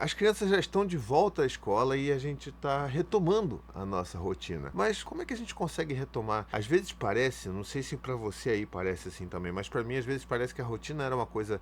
As crianças já estão de volta à escola e a gente está retomando a nossa rotina. Mas como é que a gente consegue retomar? Às vezes parece, não sei se para você aí parece assim também, mas para mim às vezes parece que a rotina era uma coisa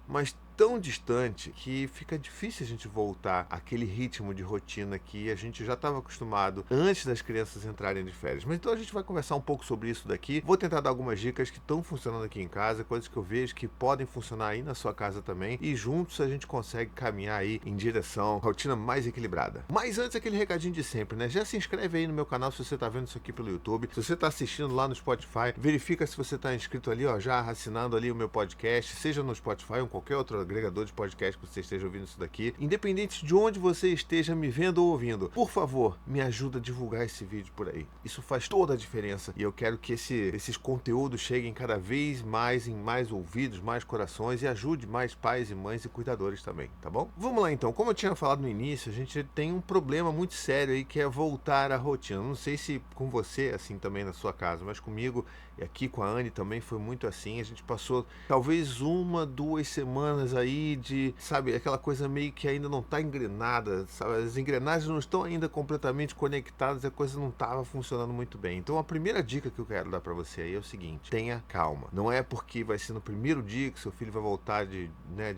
mas tão distante que fica difícil a gente voltar àquele ritmo de rotina que a gente já estava acostumado antes das crianças entrarem de férias. Mas então a gente vai conversar um pouco sobre isso daqui. Vou tentar dar algumas dicas que estão funcionando aqui em casa, coisas que eu vejo que podem funcionar aí na sua casa também, e juntos a gente consegue caminhar aí em direção à rotina mais equilibrada. Mas antes, aquele recadinho de sempre, né? Já se inscreve aí no meu canal se você está vendo isso aqui pelo YouTube. Se você está assistindo lá no Spotify, verifica se você está inscrito ali, ó, já assinando ali o meu podcast, seja no Spotify ou qualquer outro agregador de podcast que você esteja ouvindo isso daqui. Independente de onde você esteja me vendo ou ouvindo, por favor, me ajuda a divulgar esse vídeo por aí. Isso faz toda a diferença e eu quero que esses conteúdos cheguem cada vez mais em mais ouvidos, mais corações e ajude mais pais e mães e cuidadores também, tá bom? Vamos lá então. Como eu tinha falado no início, a gente tem um problema muito sério aí que é voltar à rotina. Não sei se com você é assim também na sua casa, mas comigo e aqui com a Anne também foi muito assim. A gente passou talvez 1, 2 semanas aí de, sabe, aquela coisa meio que ainda não tá engrenada, sabe? As engrenagens não estão ainda completamente conectadas e a coisa não estava funcionando muito bem. Então a primeira dica que eu quero dar para você aí é o seguinte: tenha calma. Não é porque vai ser no primeiro dia que seu filho vai voltar de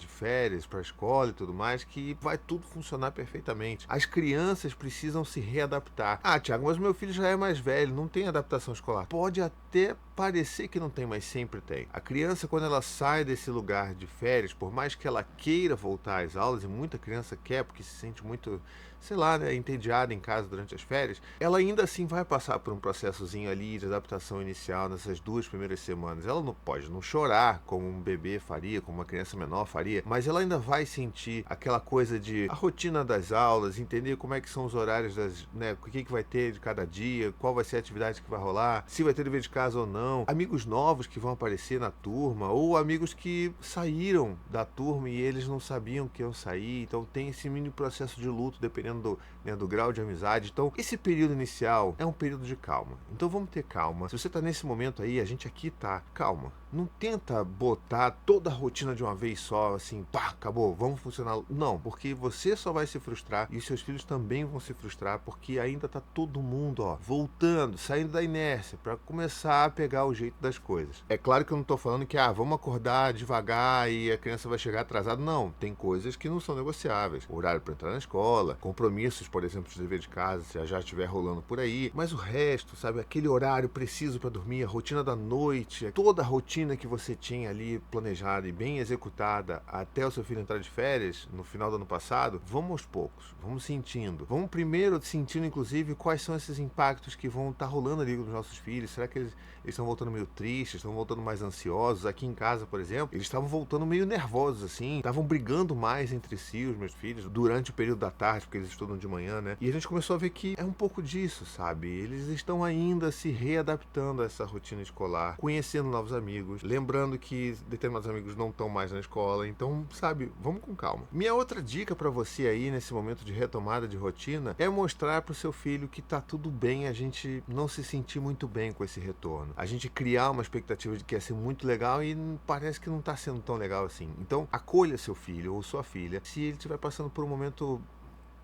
férias para a escola e tudo mais que vai tudo funcionar perfeitamente. As crianças precisam se readaptar. Ah, Thiago, mas meu filho já é mais velho, não tem adaptação escolar. Pode até parecer que não tem, mas sempre tem. A criança, quando ela sai desse lugar de férias, por mais que ela queira voltar às aulas, e muita criança quer porque se sente muito, sei lá, né, entediada em casa durante as férias, ela ainda assim vai passar por um processozinho ali de adaptação inicial nessas 2 primeiras semanas. Ela não pode não chorar como um bebê faria, como uma criança menor faria, mas ela ainda vai sentir aquela coisa de a rotina das aulas, entender como é que são os horários o que vai ter de cada dia, qual vai ser a atividade que vai rolar, se vai ter dever de casa ou não, amigos novos que vão aparecer na turma, ou amigos que saíram da turma e eles não sabiam que iam sair, então tem esse mini processo de luto dependendo do grau de amizade. Então esse período inicial é um período de calma, então vamos ter calma. Se você está nesse momento aí, a gente aqui tá, calma. Não tenta botar toda a rotina de uma vez só, assim, pá, acabou, vamos funcionar. Não, porque você só vai se frustrar e os seus filhos também vão se frustrar, porque ainda tá todo mundo, ó, voltando, saindo da inércia para começar a pegar o jeito das coisas. É claro que eu não tô falando que, vamos acordar devagar e a criança vai chegar atrasada. Não, tem coisas que não são negociáveis. Horário para entrar na escola, compromissos, por exemplo, de dever de casa, se já estiver rolando por aí. Mas o resto, sabe, aquele horário preciso para dormir, a rotina da noite, toda a rotina que você tinha ali planejada e bem executada até o seu filho entrar de férias no final do ano passado, vamos aos poucos, vamos sentindo. Vamos primeiro sentindo, inclusive, quais são esses impactos que vão estar rolando ali com os nossos filhos. Será que eles estão voltando meio tristes, estão voltando mais ansiosos? Aqui em casa, por exemplo, eles estavam voltando meio nervosos, assim, estavam brigando mais entre si, os meus filhos, durante o período da tarde, porque eles estudam de manhã, né? E a gente começou a ver que é um pouco disso, sabe? Eles estão ainda se readaptando a essa rotina escolar, conhecendo novos amigos, lembrando que determinados amigos não estão mais na escola, então, sabe, vamos com calma. Minha outra dica para você aí, nesse momento de retomada de rotina, é mostrar pro seu filho que tá tudo bem a gente não se sentir muito bem com esse retorno. A gente criar uma expectativa de que ia ser muito legal e parece que não tá sendo tão legal assim. Então, acolha seu filho ou sua filha se ele estiver passando por um momento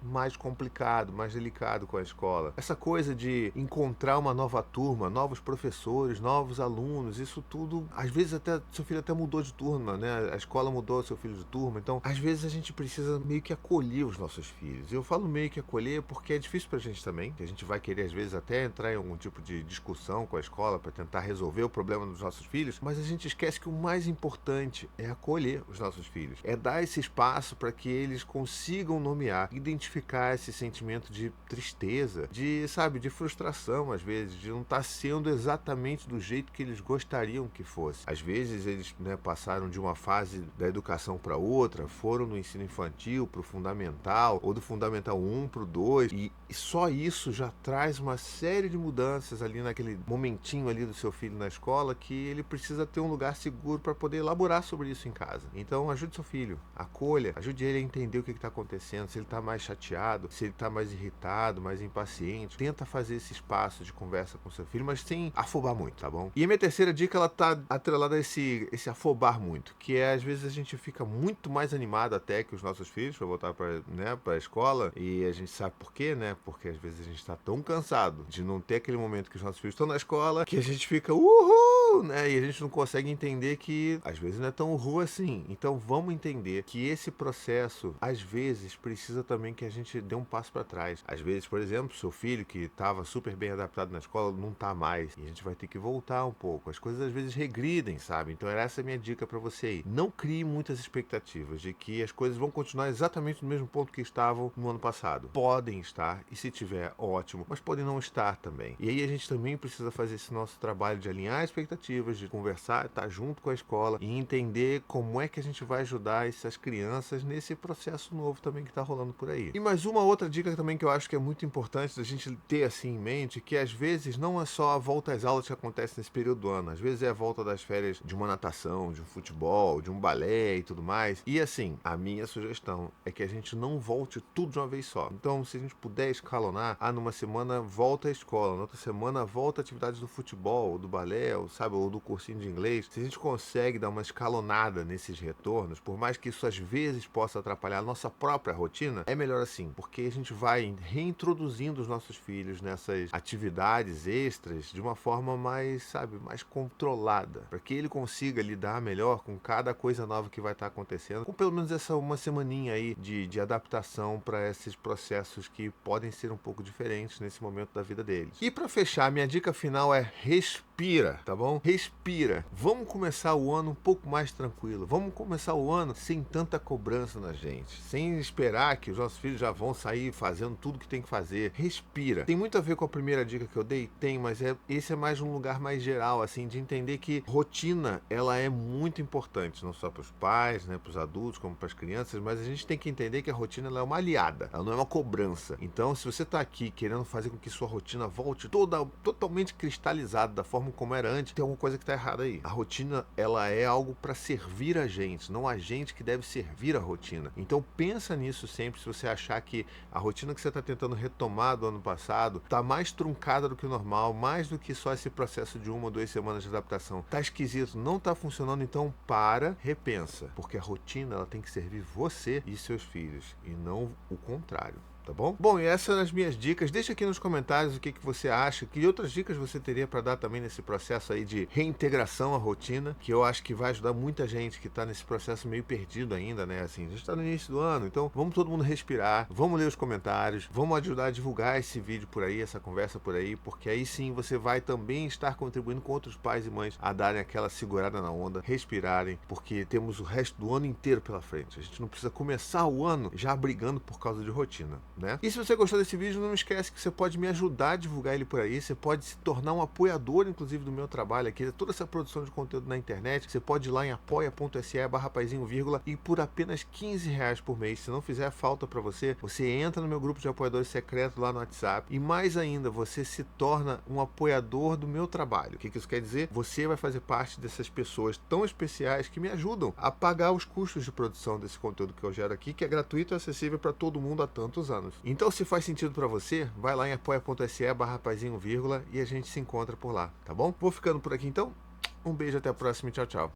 mais complicado, mais delicado com a escola. Essa coisa de encontrar uma nova turma, novos professores, novos alunos, isso tudo, às vezes até seu filho até mudou de turma, né? A escola mudou seu filho de turma, então às vezes a gente precisa meio que acolher os nossos filhos. Eu falo meio que acolher porque é difícil pra gente também, que a gente vai querer às vezes até entrar em algum tipo de discussão com a escola para tentar resolver o problema dos nossos filhos, mas a gente esquece que o mais importante é acolher os nossos filhos, é dar esse espaço para que eles consigam nomear, identificar esse sentimento de tristeza, de, sabe, de frustração, às vezes, de não estar sendo exatamente do jeito que eles gostariam que fosse. Às vezes eles, passaram de uma fase da educação para outra, foram do ensino infantil para o fundamental, ou do fundamental 1 para o 2, e só isso já traz uma série de mudanças ali naquele momentinho ali do seu filho na escola, que ele precisa ter um lugar seguro para poder elaborar sobre isso em casa. Então ajude seu filho, acolha, ajude ele a entender o que está acontecendo, se ele está mais chateado, chateado, se ele tá mais irritado, mais impaciente, tenta fazer esse espaço de conversa com seu filho, mas sem afobar muito, tá bom? E a minha terceira dica, ela tá atrelada a esse afobar muito, que é às vezes a gente fica muito mais animado até que os nossos filhos para voltar pra escola, e a gente sabe por quê, né? Porque às vezes a gente tá tão cansado de não ter aquele momento que os nossos filhos estão na escola, que a gente fica uhul, né? E a gente não consegue entender que às vezes não é tão uhul assim. Então vamos entender que esse processo às vezes precisa também que a gente dê um passo para trás. Às vezes, por exemplo, seu filho que estava super bem adaptado na escola não tá mais, e a gente vai ter que voltar um pouco. As coisas às vezes regridem, sabe? Então essa é a minha dica para você aí. Não crie muitas expectativas de que as coisas vão continuar exatamente no mesmo ponto que estavam no ano passado. Podem estar, e se tiver, ótimo, mas podem não estar também. E aí a gente também precisa fazer esse nosso trabalho de alinhar expectativas, de conversar, estar junto com a escola e entender como é que a gente vai ajudar essas crianças nesse processo novo também que está rolando por aí. E mais uma outra dica também que eu acho que é muito importante da gente ter assim em mente, que às vezes não é só a volta às aulas que acontece nesse período do ano, às vezes é a volta das férias de uma natação, de um futebol, de um balé e tudo mais. E assim, a minha sugestão é que a gente não volte tudo de uma vez só. Então, se a gente puder escalonar, numa semana volta à escola, na outra semana volta a atividades do futebol, do balé, ou, sabe, ou do cursinho de inglês. Se a gente consegue dar uma escalonada nesses retornos, por mais que isso às vezes possa atrapalhar a nossa própria rotina, é melhor assim, porque a gente vai reintroduzindo os nossos filhos nessas atividades extras de uma forma mais, sabe, mais controlada, para que ele consiga lidar melhor com cada coisa nova que vai estar acontecendo, com pelo menos essa uma semaninha aí de adaptação para esses processos que podem ser um pouco diferentes nesse momento da vida deles. E para fechar, minha dica final é respira, tá bom? Respira. Vamos começar o ano um pouco mais tranquilo. Vamos começar o ano sem tanta cobrança na gente, sem esperar que os nossos filhos já vão sair fazendo tudo que tem que fazer. Respira. Tem muito a ver com a primeira dica que eu dei? Tem, mas esse é mais um lugar mais geral, assim, de entender que rotina, ela é muito importante, não só para os pais, né, para os adultos, como para as crianças, mas a gente tem que entender que a rotina ela é uma aliada, ela não é uma cobrança. Então, se você está aqui querendo fazer com que sua rotina volte totalmente cristalizada da forma como era antes, tem alguma coisa que está errada aí. A rotina, ela é algo para servir a gente, não a gente que deve servir a rotina. Então, pensa nisso sempre, se você achar que a rotina que você está tentando retomar do ano passado está mais truncada do que o normal, mais do que só esse processo de 1 ou 2 semanas de adaptação. Tá esquisito, não tá funcionando, então repensa, porque a rotina ela tem que servir você e seus filhos, e não o contrário. Tá bom? Bom, e essas são as minhas dicas. Deixa aqui nos comentários o que você acha, que outras dicas você teria para dar também nesse processo aí de reintegração à rotina, que eu acho que vai ajudar muita gente que tá nesse processo meio perdido ainda, né? Assim, a gente tá no início do ano, então vamos todo mundo respirar, vamos ler os comentários, vamos ajudar a divulgar esse vídeo por aí, essa conversa por aí, porque aí sim você vai também estar contribuindo com outros pais e mães a darem aquela segurada na onda, respirarem, porque temos o resto do ano inteiro pela frente. A gente não precisa começar o ano já brigando por causa de rotina, né? E se você gostou desse vídeo, não esquece que você pode me ajudar a divulgar ele por aí, você pode se tornar um apoiador, inclusive, do meu trabalho aqui, toda essa produção de conteúdo na internet. Você pode ir lá em apoia.se/rapazinho, e por apenas R$15 por mês, se não fizer falta para você, você entra no meu grupo de apoiadores secreto lá no WhatsApp, e mais ainda, você se torna um apoiador do meu trabalho. O que isso quer dizer? Você vai fazer parte dessas pessoas tão especiais que me ajudam a pagar os custos de produção desse conteúdo que eu gero aqui, que é gratuito e acessível para todo mundo há tantos anos. Então, se faz sentido para você, vai lá em apoia.se/rapazinho, e a gente se encontra por lá, tá bom? Vou ficando por aqui então. Um beijo, até a próxima e tchau, tchau.